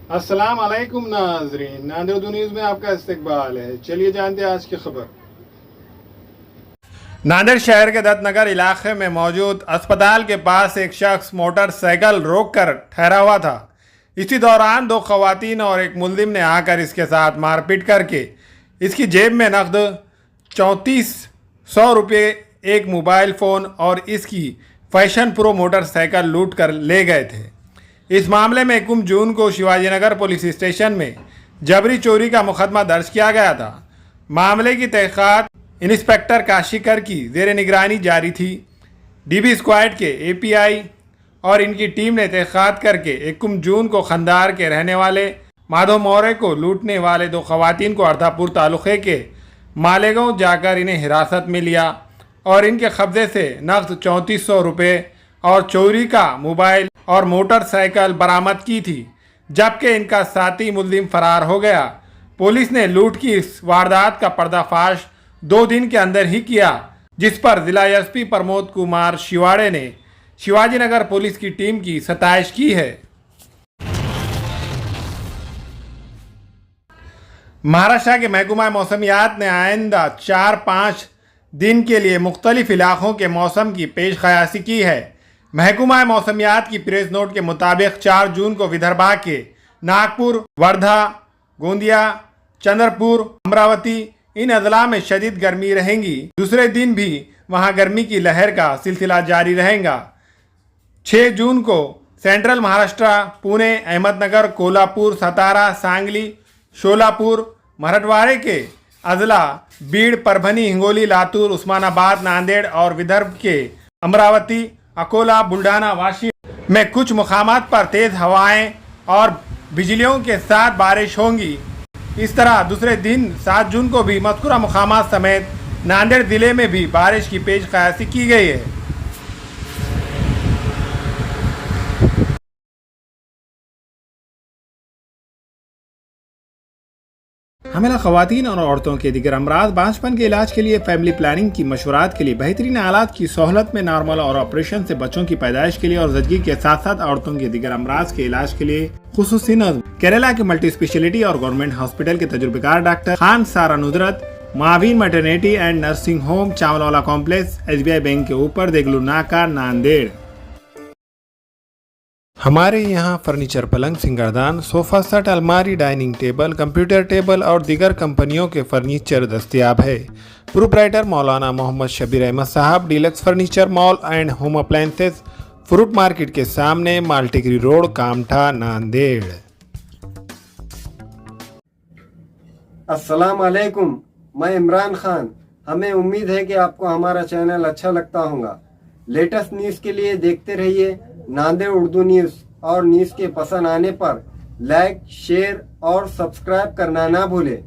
अस्सलाम वालेकुम नाजरीन, नांदेड़ उर्दू न्यूज़ में आपका इस्तकबाल है। चलिए जानते हैं आज की खबर। नांदेड़ शहर के दत्तनगर इलाके में मौजूद अस्पताल के पास एक शख्स मोटरसाइकिल रोककर ठहरा हुआ था। इसी दौरान दो खवातीन और एक मुल्जिम ने आकर इसके साथ मारपीट करके इसकी जेब में नकद 3400 रुपये, एक मोबाइल फ़ोन और इसकी फैशन प्रो मोटरसाइकिल लूट कर ले गए थे। इस मामले में 1 जून को शिवाजी नगर पुलिस स्टेशन में जबरी चोरी का मुकदमा दर्ज किया गया था। मामले की तहकीकात इंस्पेक्टर काशीकर की जेर निगरानी जारी थी। डीबी स्क्वाड के एपीआई और इनकी टीम ने तहकीकात करके 1 जून को खंदार के रहने वाले माधव मौर्य को लूटने वाले दो खवातीन को अर्धापुर तालुके के मालेगांव जाकर इन्हें हिरासत में लिया और इनके कब्जे से नकद 3400 रुपये और चोरी का मोबाइल और मोटरसाइकिल बरामद की थी, जबकि इनका साथी मुल्जिम फरार हो गया। पुलिस ने लूट की इस वारदात का पर्दाफाश 2 दिन के अंदर ही किया, जिस पर जिला एसपी प्रमोद कुमार शिवाड़े ने शिवाजी नगर पुलिस की टीम की सताइश की है। महाराष्ट्र के महकमा मौसमियात ने आइंदा 4-5 दिन के लिए मुख्तलिफ इलाकों के मौसम की पेश क़यासी की है। महकमा मौसमियात की प्रेस नोट के मुताबिक 4 जून को विदर्भा के नागपुर, वर्धा, गोंदिया, चंद्रपुर, अमरावती इन अजला में शदीद गर्मी रहेंगी। दूसरे दिन भी वहां गर्मी की लहर का सिलसिला जारी रहेगा। 6 जून को सेंट्रल महाराष्ट्र, पुणे, अहमदनगर, कोल्हापुर, सतारा, सांगली, शोलापुर, मराठवाड़े के अजला बीड़, परभनी, हिंगोली, लातूर, उस्मानाबाद, नांदेड़ और विदर्भ के अमरावती, अकोला, बुल्ढाना, वाशिम में कुछ मुकामात पर तेज हवाएं और बिजलियों के साथ बारिश होंगी। इस तरह दूसरे दिन 7 जून को भी मज़कूरा मुकामात समेत नांदेड़ ज़िले में भी बारिश की पेश क़यासी की गई है। हमें ख़वातीन और औरतों के दिगर अमराज बांझपन के इलाज के लिए फैमिली प्लानिंग की मशवरात के लिए बेहतरीन आलात की सहूलत में नॉर्मल और ऑपरेशन से बच्चों की पैदाइश के लिए और ज़चगी के साथ साथ औरतों के दिगर अमराज के इलाज के लिए खुसूसी नज़्म केरला के मल्टी स्पेशलिटी और गवर्नमेंट हॉस्पिटल के तजुर्बेकार डॉक्टर खान सारा नुदरत, मावीन maternity and nursing home, Chawalwala complex, SBI bank के ऊपर, देगलू नाका, नांदेड़। हमारे यहाँ फर्नीचर, पलंग, सिंगारदान, सोफा सेट, अलमारी, डाइनिंग टेबल, कंप्यूटर टेबल और दीगर कंपनियों के फर्नीचर दस्तयाब है। प्रोप्राइटर मौलाना मोहम्मद शबीर अहमद साहब, deluxe furniture mall and home appliances, fruit market के सामने, माल्टीगिरी रोड, कामठा, नांदेड़। अस्सलाम वालेकुम, मैं इमरान खान। हमें उम्मीद है कि आपको हमारा चैनल अच्छा लगता होगा। लेटेस्ट न्यूज़ के लिए देखते रहिए नांदेड़ उर्दू न्यूज़ और न्यूज़ के पसंद आने पर लाइक, शेयर और सब्सक्राइब करना ना भूलें।